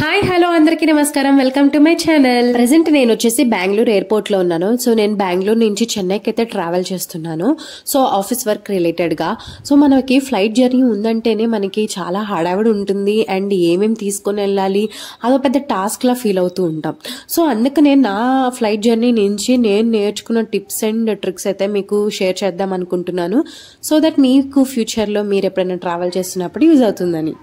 Hi hello అందరికీ నమస్కారం. Welcome to my channel. Present నేను వచ్చేసి బెంగళూరు ఎయిర్పోర్ట్ లో ఉన్నాను. సో నేను బెంగళూరు నుంచి చెన్నైకి అయితే ట్రావెల్ చేస్తున్నాను. సో ఆఫీస్ వర్క్ రిలేటెడ్ గా. సో మనకి ఫ్లైట్ జర్నీ ఉందంటేనే మనకి చాలా హడావిడి ఉంటుంది అండ్ ఏమేమి తీసుకొని వెళ్ళాలి అదో పెద్ద టాస్క్ లా ఫీల్ అవుతూ ఉంటాం. సో అందుకనే నా ఫ్లైట్ జర్నీ నుంచి నేను నేర్చుకున్న టిప్స్ అండ్ ట్రిక్స్ అయితే మీకు షేర్ చేద్దాం అనుకుంటున్నాను. సో దట్ మీకు ఫ్యూచర్ లో మీరు ఎప్పుడైనా ట్రావెల్ చేస్తున్నప్పుడు యూజ్ అవుతుందని.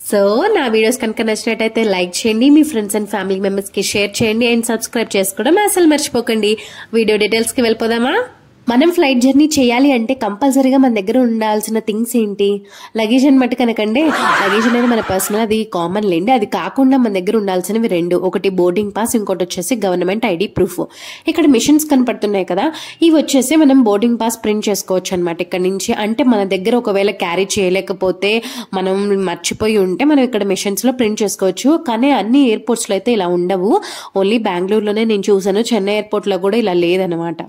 సో నా వీడియోస్ కనుక నచ్చినట్టయితే లైక్ చేయండి, మీ ఫ్రెండ్స్ అండ్ ఫ్యామిలీ మెంబర్స్ కి షేర్ చేయండి అండ్ సబ్స్క్రైబ్ చేసుకోవడం అసలు మర్చిపోకండి. వీడియో డీటెయిల్స్ కి వెళ్ళిపోదామా? మనం ఫ్లైట్ జర్నీ చేయాలి అంటే కంపల్సరీగా మన దగ్గర ఉండాల్సిన థింగ్స్ ఏంటి? లగేజ్ అనమాట. కనుకంటే లగేజ్ అనేది మన పర్సనల్, అది కామన్ లేండి. అది కాకుండా మన దగ్గర ఉండాల్సినవి రెండు, ఒకటి బోర్డింగ్ పాస్, ఇంకోటి వచ్చేసి గవర్నమెంట్ ఐడి ప్రూఫ్. ఇక్కడ మిషన్స్ కనపడుతున్నాయి కదా, ఇవి వచ్చేసి మనం బోర్డింగ్ పాస్ ప్రింట్ చేసుకోవచ్చు అనమాట ఇక్కడ నుంచి. అంటే మన దగ్గర ఒకవేళ క్యారీ చేయలేకపోతే, మనం మర్చిపోయి ఉంటే మనం ఇక్కడ మిషన్స్ లో ప్రింట్ చేసుకోవచ్చు. కానీ అన్ని ఎయిర్పోర్ట్స్ లో అయితే ఇలా ఉండవు. ఓన్లీ బెంగళూరులోనే నేను చూసాను, చెన్నై ఎయిర్పోర్ట్ లో కూడా ఇలా లేదనమాట.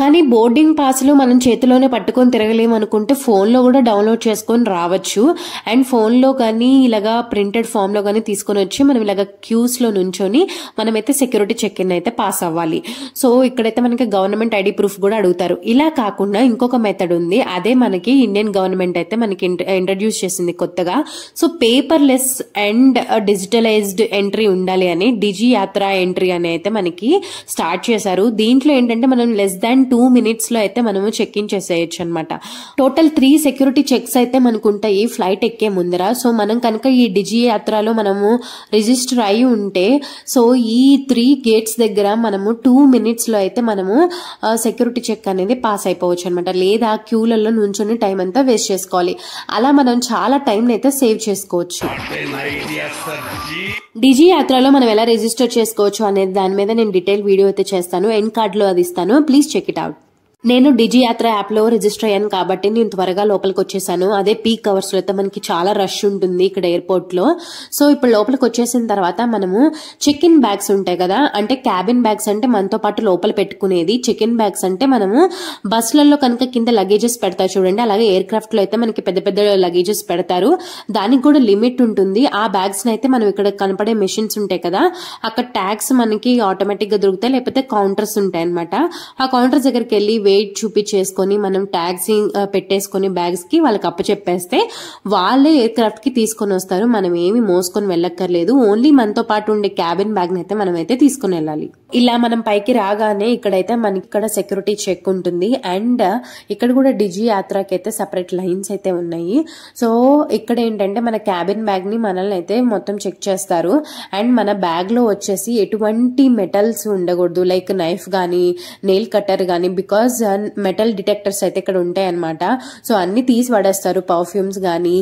కానీ బోర్డింగ్ పాస్లు మనం చేతిలోనే పట్టుకొని తిరగలేము అనుకుంటే ఫోన్లో కూడా డౌన్లోడ్ చేసుకొని రావచ్చు. అండ్ ఫోన్లో కానీ ఇలాగా ప్రింటెడ్ ఫామ్లో కానీ తీసుకొని వచ్చి మనం ఇలాగ క్యూస్లో నుంచొని మనమైతే సెక్యూరిటీ చెక్ ఇన్ అయితే పాస్ అవ్వాలి. సో ఇక్కడైతే మనకి గవర్నమెంట్ ఐడి ప్రూఫ్ కూడా అడుగుతారు. ఇలా కాకుండా ఇంకొక మెథడ్ ఉంది, అదే మనకి ఇండియన్ గవర్నమెంట్ అయితే మనకి ఇంట్రడ్యూస్ చేసింది కొత్తగా. So paperless and digitalised entry ఉండాలి అని డిజి యాత్ర ఎంట్రీ అని అయితే మనకి స్టార్ట్ చేశారు. దీంట్లో ఏంటంటే మనం లెస్ దాన్ 2 minutes లో అయితే మనము చెక్ ఇన్ చేసేయచ్చు అనమాట. టోటల్ 3 సెక్యూరిటీ చెక్స్ అయితే మనకు ఉంటాయి ఫ్లైట్ ఎక్కే ముందర. సో మనం కనుక ఈ డిజి యాత్రలో మనము రిజిస్టర్ అయి ఉంటే, సో ఈ 3 gates దగ్గర మనము 2 minutes లో అయితే మనము సెక్యూరిటీ చెక్ అనేది పాస్ అయిపోవచ్చు అనమాట. లేదా క్యూలలో నుంచొని టైం అంతా వేస్ట్ చేసుకోవాలి. అలా మనం చాలా టైం అయితే సేవ్ చేసుకోవచ్చు. డిజి యాత్రలో మనం ఎలా రిజిస్టర్ చేసుకోవచ్చు అనేది దాని మీద నేను డీటెయిల్ వీడియో అయితే చేస్తాను, ఎండ్ కార్డ్ లో అది ఇస్తాను, ప్లీజ్ చెక్ ఇట్ అవుట్. నేను డిజి యాత్ర యాప్ లో రిజిస్టర్ అయ్యాను కాబట్టి నేను త్వరగా లోపలికి వచ్చేసాను. అదే పీక్ అవర్స్ లో అయితే మనకి చాలా రష్ ఉంటుంది ఇక్కడ ఎయిర్పోర్ట్ లో. సో ఇప్పుడు లోపలికి వచ్చేసిన తర్వాత మనము చెక్ ఇన్ బ్యాగ్స్ ఉంటాయి కదా, అంటే క్యాబిన్ బ్యాగ్స్ అంటే మనతో పాటు లోపల పెట్టుకునేది. చెక్ ఇన్ బ్యాగ్స్ అంటే మనము బస్సులలో కనుక కింద లగేజెస్ పెడతారు చూడండి, అలాగే ఎయిర్ క్రాఫ్ట్ లో అయితే మనకి పెద్ద పెద్ద లగేజెస్ పెడతారు. దానికి కూడా లిమిట్ ఉంటుంది. ఆ బ్యాగ్స్ అయితే మనం ఇక్కడ కనపడే మెషిన్స్ ఉంటాయి కదా, అక్కడ ట్యాగ్స్ మనకి ఆటోమేటిక్ గా దొరుకుతాయి, లేకపోతే కౌంటర్స్ ఉంటాయి అనమాట. ఆ కౌంటర్స్ దగ్గరికి వెళ్ళి వెయిట్ చూపించేసుకొని మనం ట్యాగ్స్ పెట్టేసుకొని బ్యాగ్స్ కి వాళ్ళకి అప్పచెప్పేస్తే వాళ్ళే ఎయిర్ క్రాఫ్ట్ కి తీసుకొని వస్తారు. మనం ఏమి మోసుకొని వెళ్ళక్కర్లేదు. ఓన్లీ మనతో పాటు ఉండే క్యాబిన్ బ్యాగ్ అయితే మనం అయితే తీసుకుని వెళ్ళాలి. ఇలా మనం పైకి రాగానే ఇక్కడైతే మనకి ఇక్కడ సెక్యూరిటీ చెక్ ఉంటుంది. అండ్ ఇక్కడ కూడా డిజి యాత్రకి అయితే సెపరేట్ లైన్స్ అయితే ఉన్నాయి. సో ఇక్కడ ఏంటంటే మన క్యాబిన్ బ్యాగ్ ని మనల్ని అయితే మొత్తం చెక్ చేస్తారు. అండ్ మన బ్యాగ్ లో వచ్చేసి ఎటువంటి మెటల్స్ ఉండకూడదు, లైక్ నైఫ్ గానీ నెయిల్ కట్టర్ గానీ, బికాస్ మెటల్ డిటెక్టర్స్ అయితే ఇక్కడ ఉంటాయి అనమాట. సో అన్ని తీసి పడేస్తారు. పర్ఫ్యూమ్స్ గానీ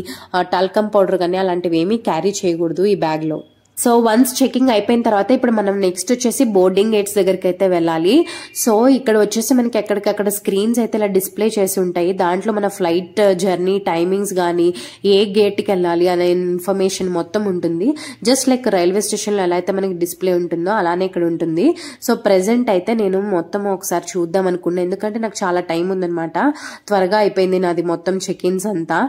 టాల్కమ్ పౌడర్ గానీ అలాంటివి ఏమీ క్యారీ చేయకూడదు ఈ బ్యాగ్ లో. సో వన్స్ చెకింగ్ అయిపోయిన తర్వాత ఇప్పుడు మనం నెక్స్ట్ వచ్చేసి బోర్డింగ్ గేట్స్ దగ్గరికి అయితే వెళ్ళాలి. సో ఇక్కడ వచ్చేసి మనకి ఎక్కడికక్కడ స్క్రీన్స్ అయితే ఇలా డిస్ప్లే చేసి ఉంటాయి. దాంట్లో మన ఫ్లైట్ జర్నీ టైమింగ్స్ గానీ ఏ గేట్ కి వెళ్ళాలి అనే ఇన్ఫర్మేషన్ మొత్తం ఉంటుంది. జస్ట్ లైక్ రైల్వే స్టేషన్ లో ఎలా అయితే మనకి డిస్ప్లే ఉంటుందో అలానే ఇక్కడ ఉంటుంది. సో ప్రెసెంట్ అయితే నేను మొత్తం ఒకసారి చూద్దాం అనుకున్నా, ఎందుకంటే నాకు చాలా టైం ఉందనమాట. త్వరగా అయిపోయింది నాది మొత్తం చెక్ ఇన్స్ అంతా.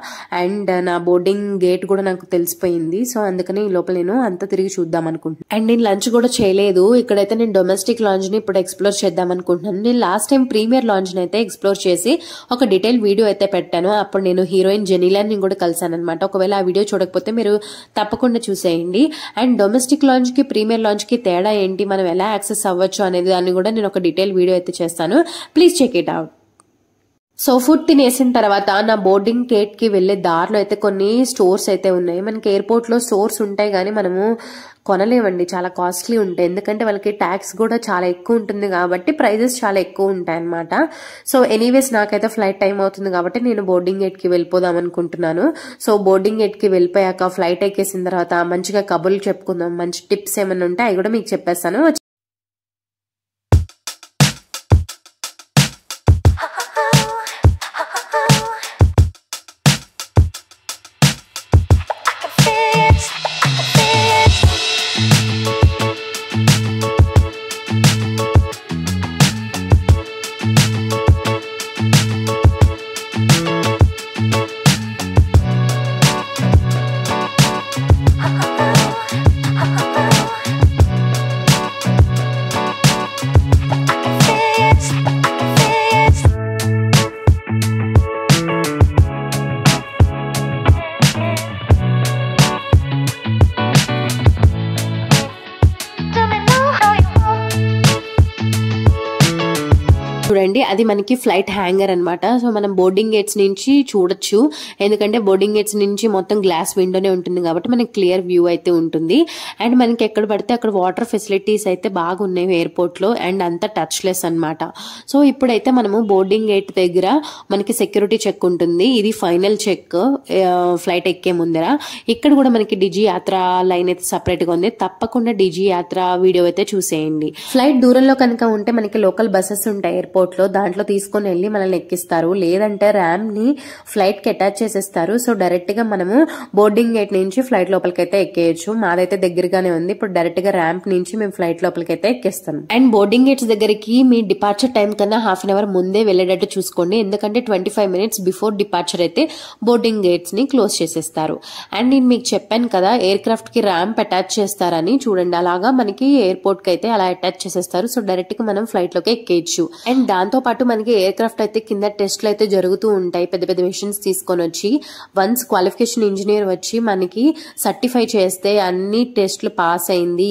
అండ్ నా బోర్డింగ్ గేట్ కూడా నాకు తెలిసిపోయింది. సో అందుకని ఈ లోపల నేను అంత తిరిగి చూద్దాం అనుకుంటున్నాను. అండ్ నేను లంచ్ కూడా చేయలేదు. ఇక్కడైతే నేను డొమెస్టిక్ లాంజ్ ని ఇప్పుడు ఎక్స్ప్లోర్ చేద్దాం అనుకుంటున్నాను. నేను లాస్ట్ టైం ప్రీమియర్ లాంజ్ ని అయితే ఎక్స్ప్లోర్ చేసి ఒక డీటెయిల్ వీడియో అయితే పెట్టాను. అప్పుడు నేను హీరోయిన్ జెనీలాని కూడా కలిసాను అనమాట. ఒకవేళ ఆ వీడియో చూడకపోతే మీరు తప్పకుండా చూసేయండి. అండ్ డొమెస్టిక్ లాంజ్ కి ప్రీమియర్ లాంజ్ కి తేడా ఏంటి, మనం ఎలా యాక్సెస్ అవ్వచ్చు అనేది దాన్ని కూడా నేను ఒక డీటెయిల్ వీడియో అయితే చేస్తాను, please check it out. So food తినేసిన తర్వాత నా బోర్డింగ్ గేట్ కి వెళ్లే దారిలో అయితే కొన్ని స్టోర్స్ అయితే ఉన్నాయి. మనకి ఎయిర్పోర్ట్ లో స్టోర్స్ ఉంటాయి కానీ మనము కొనలేమండి, చాలా కాస్ట్లీ ఉంటాయి. ఎందుకంటే వాళ్ళకి ట్యాక్స్ కూడా చాలా ఎక్కువ ఉంటుంది కాబట్టి ప్రైజెస్ చాలా ఎక్కువ ఉంటాయి అనమాట. సో ఎనీవేస్ నాకైతే ఫ్లైట్ టైం అవుతుంది కాబట్టి నేను బోర్డింగ్ గేట్ కి వెళ్ళిపోదాం అనుకుంటున్నాను. సో బోర్డింగ్ గేట్ కి వెళ్ళిపోయాక ఫ్లైట్ ఎక్కేసిన తర్వాత మంచిగా కబుర్లు చెప్పుకుందాం, మంచి టిప్స్ ఏమైనా ఉంటే అవి కూడా మీకు చెప్పేస్తాను. చూడండి, అది మనకి ఫ్లైట్ హ్యాంగర్ అన్నమాట. సో మనం బోర్డింగ్ గేట్స్ నుంచి చూడొచ్చు, ఎందుకంటే బోర్డింగ్ గేట్స్ నుంచి మొత్తం గ్లాస్ విండోనే ఉంటుంది కాబట్టి మనకి క్లియర్ వ్యూ అయితే ఉంటుంది. అండ్ మనకి ఎక్కడ పడితే అక్కడ వాటర్ ఫెసిలిటీస్ అయితే బాగా ఉన్నాయి ఎయిర్పోర్ట్ లో, అండ్ అంతా టచ్ లెస్ అనమాట. సో ఇప్పుడైతే మనము బోర్డింగ్ గేట్ దగ్గర మనకి సెక్యూరిటీ చెక్ ఉంటుంది. ఇది ఫైనల్ చెక్ ఫ్లైట్ ఎక్కే ముందర. ఇక్కడ కూడా మనకి డిజి యాత్ర లైన్ అయితే సపరేట్ గా ఉంది. తప్పకుండా డిజి యాత్ర వీడియో అయితే చూసేయండి. ఫ్లైట్ దూరంలో కనుక ఉంటే మనకి లోకల్ బస్సెస్ ఉంటాయి ఎయిర్పోర్ట్ లో, దాంట్లో తీసుకొని వెళ్ళి మనల్ని ఎక్కిస్తారు. లేదంటే ర్యాంప్ ని ఫ్లైట్ కి అటాచ్ చేసేస్తారు. సో డైరెక్ట్ గా మనము బోర్డింగ్ గేట్ నుంచి ఫ్లైట్ లోపలికి అయితే ఎక్కేయచ్చు. మాదైతే దగ్గరగానే ఉంది. ఇప్పుడు డైరెక్ట్ గా ర్యాంప్ నుంచి మేము ఫ్లైట్ లోపలికి అయితే ఎక్కిస్తాం. అండ్ బోర్డింగ్ గేట్స్ దగ్గరికి మీ డిపార్చర్ టైం కన్నా హాఫ్ అన్ అవర్ ముందే వెళ్ళేటట్టు చూసుకోండి, ఎందుకంటే 25 minutes బిఫోర్ డిపార్చర్ అయితే బోర్డింగ్ గేట్స్ ని క్లోజ్ చేసేస్తారు. అండ్ నేను మీకు చెప్పాను కదా ఎయిర్ క్రాఫ్ట్ కి ర్యాంప్ అటాచ్ చేస్తారని, చూడండి అలాగా మనకి ఎయిర్పోర్ట్ కి అయితే అలా అటాచ్ చేసేస్తారు. సో డైరెక్ట్ గా మనం ఫ్లైట్ లోకి ఎక్కేయచ్చు. అండ్ దాంతో పాటు మనకి ఎయిర్ క్రాఫ్ట్ అయితే కింద టెస్ట్లు అయితే జరుగుతూ ఉంటాయి, పెద్ద పెద్ద మిషన్స్ తీసుకొని వచ్చి. వన్స్ క్వాలిఫికేషన్ ఇంజనీర్ వచ్చి మనకి సర్టిఫై చేస్తే అన్ని టెస్ట్లు పాస్ అయింది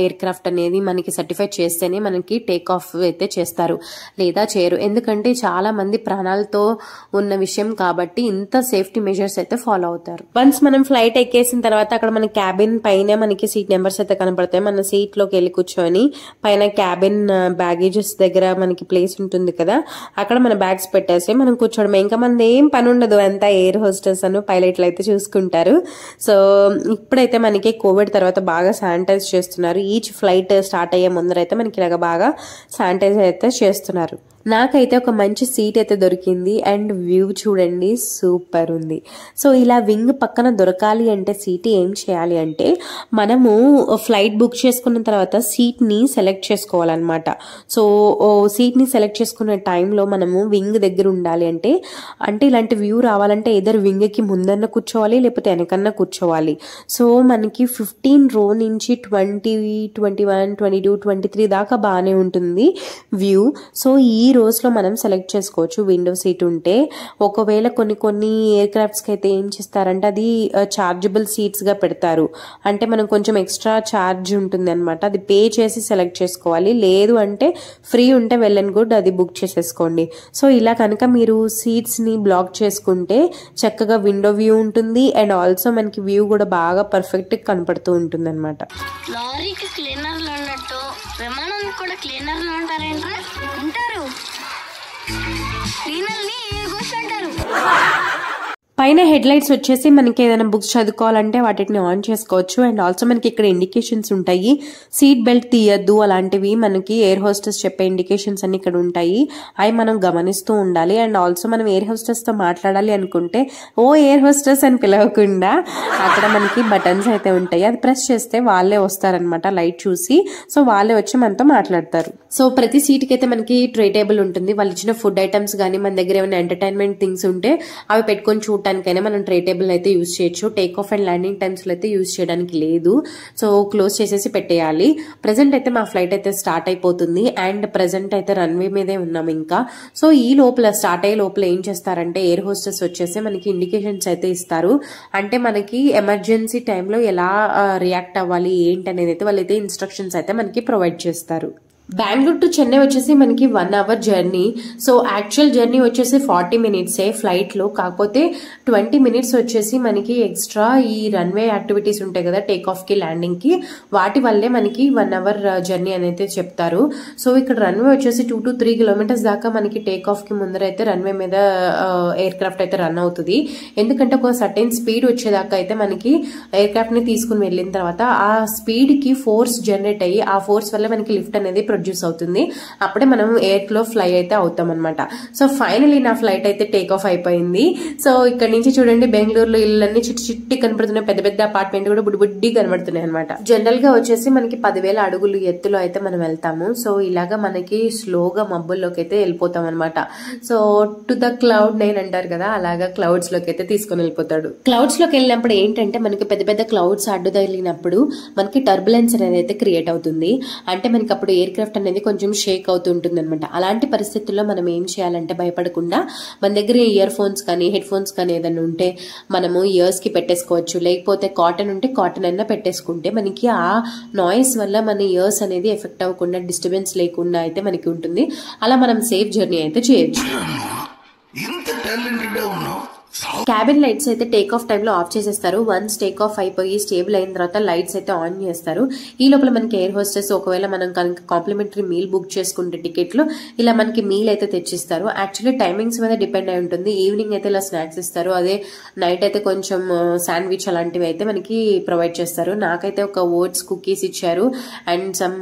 ఎయిర్ క్రాఫ్ట్ అనేది మనకి సర్టిఫై చేస్తేనే మనకి టేక్ ఆఫ్ అయితే చేస్తారు, లేదా చేయరు. ఎందుకంటే చాలా మంది ప్రాణాలతో ఉన్న విషయం కాబట్టి ఇంత సేఫ్టీ మెజర్స్ అయితే ఫాలో అవుతారు. వన్స్ మనం ఫ్లైట్ ఎక్కేసిన తర్వాత అక్కడ మన క్యాబిన్ పైన మనకి సీట్ నెంబర్స్ అయితే కనపడతాయి. మన సీట్ లోకి వెళ్ళి కూర్చొని పైన క్యాబిన్ బ్యాగేజెస్ దగ్గర మనకి ప్లేస్ ఉంటుంది కదా, అక్కడ మన బ్యాగ్స్ పెట్టేసి మనం కూర్చోవడం. ఇంకా మనది ఏం పని ఉండదు, అంతా ఎయిర్ హోస్టెస్ అను పైలట్లు అయితే చూసుకుంటారు. సో ఇప్పుడైతే మనకి కోవిడ్ తర్వాత బాగా శానిటైజ్ చేస్తున్నారు. ఈచ్ ఫ్లైట్ స్టార్ట్ అయ్యే ముందరైతే మనకి ఇలాగ బాగా శానిటైజ్ అయితే చేస్తున్నారు. నాకైతే ఒక మంచి సీట్ అయితే దొరికింది. అండ్ వ్యూ చూడండి సూపర్ ఉంది. సో ఇలా వింగ్ పక్కన దొరకాలి అంటే సీట్ ఏం చేయాలి అంటే మనము ఫ్లైట్ బుక్ చేసుకున్న తర్వాత సీట్ ని సెలెక్ట్ చేసుకోవాలన్నమాట. సో సీట్ ని సెలెక్ట్ చేసుకున్న టైంలో మనము వింగ్ దగ్గర ఉండాలి. అంటే ఇలాంటి వ్యూ రావాలంటే ఏదర్ వింగ్ కి ముందన్న కూర్చోవాలి, లేకపోతే వెనకన్నా కూర్చోవాలి. సో మనకి 15 row నుంచి 20, 21, 22, 23 దాకా బాగానే ఉంటుంది వ్యూ. సో ఈ రోస్ లో మనం సెలెక్ట్ చేసుకోవచ్చు విండో సీట్ ఉంటే. ఒకవేళ కొన్ని ఎయిర్ క్రాఫ్ట్స్ కి అయితే ఏం చేస్తారంటే అది చార్జబుల్ సీట్స్ గా పెడతారు. అంటే మనం కొంచెం ఎక్స్ట్రా చార్జ్ ఉంటుంది అనమాట, అది పే చేసి సెలెక్ట్ చేసుకోవాలి. లేదు అంటే ఫ్రీ ఉంటే వెల్ అండ్ గుడ్, అది బుక్ చేసేసుకోండి. సో ఇలా కనుక మీరు సీట్స్ ని బ్లాక్ చేసుకుంటే చక్కగా విండో వ్యూ ఉంటుంది. అండ్ ఆల్సో మనకి వ్యూ కూడా బాగా పర్ఫెక్ట్ కనపడుతూ ఉంటుంది అనమాట. లారీకి క్లీనర్లు ఉన్నట్టు విమానానికి కూడా క్లీనర్లు ఉంటారేంట్రా? ఉంటారు. క్లీనర్ని కూర్చుంటారు. పైన హెడ్ లైట్స్ వచ్చేసి మనకి ఏదైనా బుక్స్ చదువుకోవాలంటే వాటిని ఆన్ చేసుకోవచ్చు. అండ్ ఆల్సో మనకి ఇక్కడ ఇండికేషన్స్ ఉంటాయి, సీట్ బెల్ట్ తీయద్దు అలాంటివి మనకి ఎయిర్ హోస్టెస్ చెప్పే ఇండికేషన్స్ అన్ని ఇక్కడ ఉంటాయి. అవి మనం గమనిస్తూ ఉండాలి. అండ్ ఆల్సో మనం ఎయిర్ హోస్టెస్ తో మాట్లాడాలి అనుకుంటే ఓ ఎయిర్ హోస్టెస్ అని పిలవకుండా అక్కడ మనకి బటన్స్ అయితే ఉంటాయి, అది ప్రెస్ చేస్తే వాళ్ళే వస్తారనమాట లైట్ చూసి. సో వాళ్ళే వచ్చి మనతో మాట్లాడతారు. సో ప్రతి సీట్ కి అయితే మనకి ట్రే టేబుల్ ఉంటుంది. వాళ్ళు ఇచ్చిన ఫుడ్ ఐటమ్స్ కానీ మన దగ్గర ఏమైనా ఎంటర్టైన్మెంట్ థింగ్స్ ఉంటే అవి పెట్టుకొని చూడటానికైనా మనం ట్రే టేబుల్ అయితే యూజ్ చేయొచ్చు. Take off and landing times లో అయితే యూజ్ చేయడానికి లేదు. సో క్లోజ్ చేసేసి పెట్టేయాలి. ప్రెసెంట్ అయితే మా ఫ్లైట్ అయితే స్టార్ట్ అయిపోతుంది. అండ్ ప్రెసెంట్ అయితే రన్వే మీదే ఉన్నాం ఇంకా. సో ఈ లోపల స్టార్ట్ అయ్యే లోపల ఏం చేస్తారంటే ఎయిర్ హోస్టెస్ వచ్చేసి మనకి ఇండికేషన్స్ అయితే ఇస్తారు. అంటే మనకి ఎమర్జెన్సీ టైంలో ఎలా రియాక్ట్ అవ్వాలి ఏంటి అనేది అయితే వాళ్ళైతే ఇన్స్ట్రక్షన్స్ అయితే మనకి ప్రొవైడ్ చేస్తారు. బెంగళూరు టు చెన్నై వచ్చేసి మనకి 1 hour journey. So actual journey వచ్చేసి 40 minutes ఫ్లైట్ లో, కాకపోతే 20 minutes వచ్చేసి మనకి ఎక్స్ట్రా ఈ రన్వే యాక్టివిటీస్ ఉంటాయి కదా టేక్ ఆఫ్ కి ల్యాండింగ్ కి, వాటి వల్లే మనకి 1 hour జర్నీ అనేది చెప్తారు. సో ఇక్కడ రన్వే వచ్చేసి 2 to 3 kilometers దాకా మనకి టేక్ ఆఫ్ కి ముందర అయితే రన్వే మీద ఎయిర్ క్రాఫ్ట్ అయితే రన్ అవుతుంది. ఎందుకంటే ఒక సర్టెన్ స్పీడ్ వచ్చేదాకా అయితే మనకి ఎయిర్ క్రాఫ్ట్ ని తీసుకుని వెళ్ళిన తర్వాత ఆ స్పీడ్ కి ఫోర్స్ జనరేట్ అయ్యి ఆ ఫోర్స్ వల్ల మనకి లిఫ్ట్ అనేది ప్రొడ్యూస్ అవుతుంది. అప్పుడే మనం ఎయిర్ లో ఫ్లై అయితే అవుతాం అనమాట. సో ఫైనలీ నా ఫ్లైట్ అయితే టేక్ ఆఫ్ అయిపోయింది. సో ఇక్కడ నుంచి చూడండి బెంగళూరులో ఇళ్ళన్నీ చిట్టి చిట్టి కనపడుతున్నాయి, పెద్ద పెద్ద అపార్ట్మెంట్ కూడా బుడ్డి కనబడుతున్నాయి అనమాట. జనరల్ గా వచ్చేసి మనకి 10,000 అడుగులు ఎత్తులో అయితే మనం వెళ్తాము. సో ఇలాగా మనకి స్లోగా మబ్బుల్లోకి అయితే వెళ్ళిపోతాం అనమాట. సో టు ద క్లౌడ్ 9 అంటారు కదా, అలాగా క్లౌడ్స్ లోకి అయితే తీసుకొని వెళ్ళిపోతాడు. క్లౌడ్స్ లోకి వెళ్ళినప్పుడు ఏంటంటే మనకి పెద్ద పెద్ద క్లౌడ్స్ అడ్డు తగిలినప్పుడు మనకి టర్బులెన్స్ అనేది అయితే క్రియేట్ అవుతుంది. అంటే మనకి అప్పుడు ఎయిర్ క్రాఫ్ట్ అనేది కొంచెం షేక్ అవుతుంటుంది అనమాట. అలాంటి పరిస్థితుల్లో మనం ఏం చేయాలంటే భయపడకుండా మన దగ్గర ఇయర్ ఫోన్స్ కానీ హెడ్ ఫోన్స్ కానీ ఏదైనా ఉంటే మనము ఇయర్స్ కి పెట్టేసుకోవచ్చు. లేకపోతే కాటన్ ఉంటే కాటన్ అయినా పెట్టేసుకుంటే మనకి ఆ నాయిస్ వల్ల మన ఇయర్స్ అనేది ఎఫెక్ట్ అవ్వకుండా డిస్టర్బెన్స్ లేకుండా అయితే మనకి ఉంటుంది. అలా మనం సేఫ్ జర్నీ అయితే చేయొచ్చు. క్యాబిన్ లైట్స్ అయితే టేక్ ఆఫ్ టైంలో ఆఫ్ చేసేస్తారు. వన్స్ టేక్ ఆఫ్ అయిపోయి స్టేబుల్ అయిన తర్వాత లైట్స్ అయితే ఆన్ చేస్తారు. ఈ లోపల మనకి ఎయిర్ హోస్టెస్ ఒకవేళ మనం కనుక కాంప్లిమెంటరీ మీల్ బుక్ చేసుకుంటే టికెట్లు ఇలా మనకి మీల్ అయితే తెచ్చిస్తారు. యాక్చువల్లీ టైమింగ్స్ మీద డిపెండ్ అయి ఉంటుంది. ఈవినింగ్ అయితే ఇలా స్నాక్స్ ఇస్తారు, అదే నైట్ అయితే కొంచెం శాండ్విచ్ అలాంటివి అయితే మనకి ప్రొవైడ్ చేస్తారు. నాకైతే ఒక ఓట్స్ కుకీస్ ఇచ్చారు అండ్ సమ్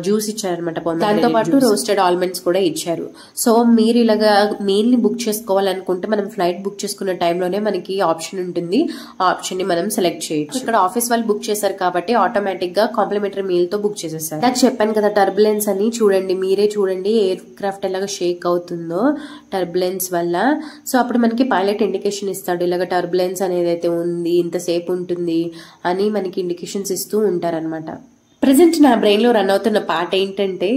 జ్యూస్ ఇచ్చారు అనమాట. దాంతో పాటు రోస్టెడ్ ఆల్మండ్స్ కూడా ఇచ్చారు. సో మీరు ఇలాగా మీల్ ని బుక్ చేసుకోవాలనుకుంటే మనం ఫ్లైట్ బుక్ చేసుకున్న టైంలోనే మనకి ఆప్షన్ ఉంటుంది. ఆ ఆప్షన్ ని మనం సెలెక్ట్ చేయొచ్చు. ఇక్కడ ఆఫీస్ వాళ్ళు బుక్ చేశారు కాబట్టి ఆటోమేటిక్ గా కాంప్లిమెంటరీ మీల్ తో బుక్ చేసేసారు. నాకు చెప్పాను కదా టర్బులెన్స్ అని, చూడండి మీరే చూడండి ఎయిర్ క్రాఫ్ట్ ఎలాగా షేక్ అవుతుందో టర్బులెన్స్ వల్ల. సో అప్పుడు మనకి పైలట్ ఇండికేషన్ ఇస్తాడు, ఇలాగ టర్బులెన్స్ అనేది అయితే ఉంది, ఇంతసేపు ఉంటుంది అని మనకి ఇండికేషన్స్ ఇస్తూ ఉంటారనమాట. ప్రజెంట్ నా బ్రెయిన్ లో రన్ అవుతున్న పాట ఏంటంటే,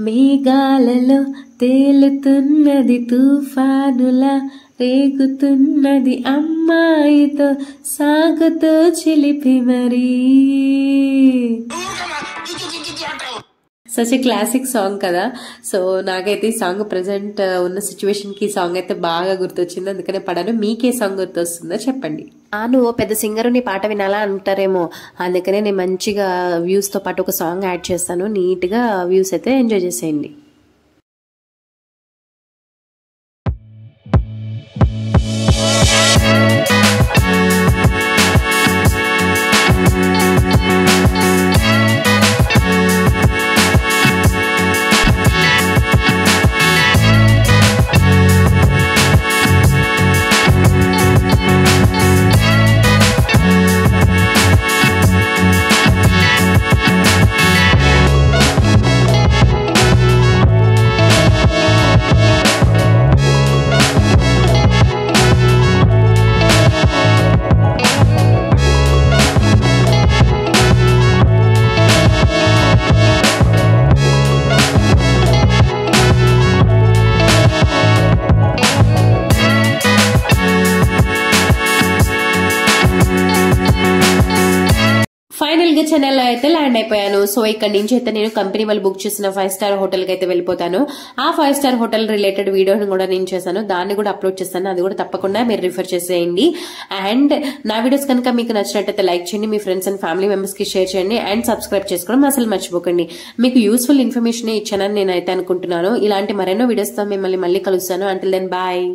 మేఘాలలో తేలుతున్నది తుఫానులా రేగుతున్నది అమ్మాయితో సాగుతో చిలిపి మరీ. సచ్ ఏ క్లాసిక్ సాంగ్ కదా. సో నాకైతే ఈ సాంగ్ ప్రెసెంట్ ఉన్న సిచ్యువేషన్ కి ఈ సాంగ్ అయితే బాగా గుర్తొచ్చింది, అందుకనే పడాను. మీకే సాంగ్ గుర్తొస్తుందో చెప్పండి. నువ్వు పెద్ద సింగర్ నీ పాట వినాలా అంటారేమో, అందుకనే నేను మంచిగా వ్యూస్ తో పాటు ఒక సాంగ్ యాడ్ చేస్తాను. నీట్ గా వ్యూస్ అయితే ఎంజాయ్ చేసేయండి. ఫైనల్ గా చెన్నైలో అయితే ల్యాండ్ అయిపోయాను. సో ఇక్కడ నుంచి అయితే నేను కంపెనీ వాళ్ళు బుక్ చేసిన 5 స్టార్ హోటల్ కి అయితే వెళ్ళిపోతాను. ఆ 5 స్టార్ హోటల్ రిలేటెడ్ వీడియోని కూడా నేను చేశాను, దాన్ని కూడా అప్లోడ్ చేస్తాను. అది కూడా తప్పకుండా మీరు రిఫర్ చేసేయండి. అండ్ నా వీడియోస్ కనుక మీకు నచ్చినట్టయితే లైక్ చేయండి, మీ ఫ్రెండ్స్ అండ్ ఫ్యామిలీ మెంబర్స్ కి షేర్ చేయండి అండ్ సబ్స్క్రైబ్ చేసుకోవడం అసలు మర్చిపోకండి. మీకు యూస్ఫుల్ ఇన్ఫర్మేషన్ ఇచ్చానని నేనైతే అనుకుంటున్నాను. ఇలాంటి మరెన్నో వీడియోస్ తో మిమ్మల్ని మళ్ళీ కలుస్తాను. Until then bye.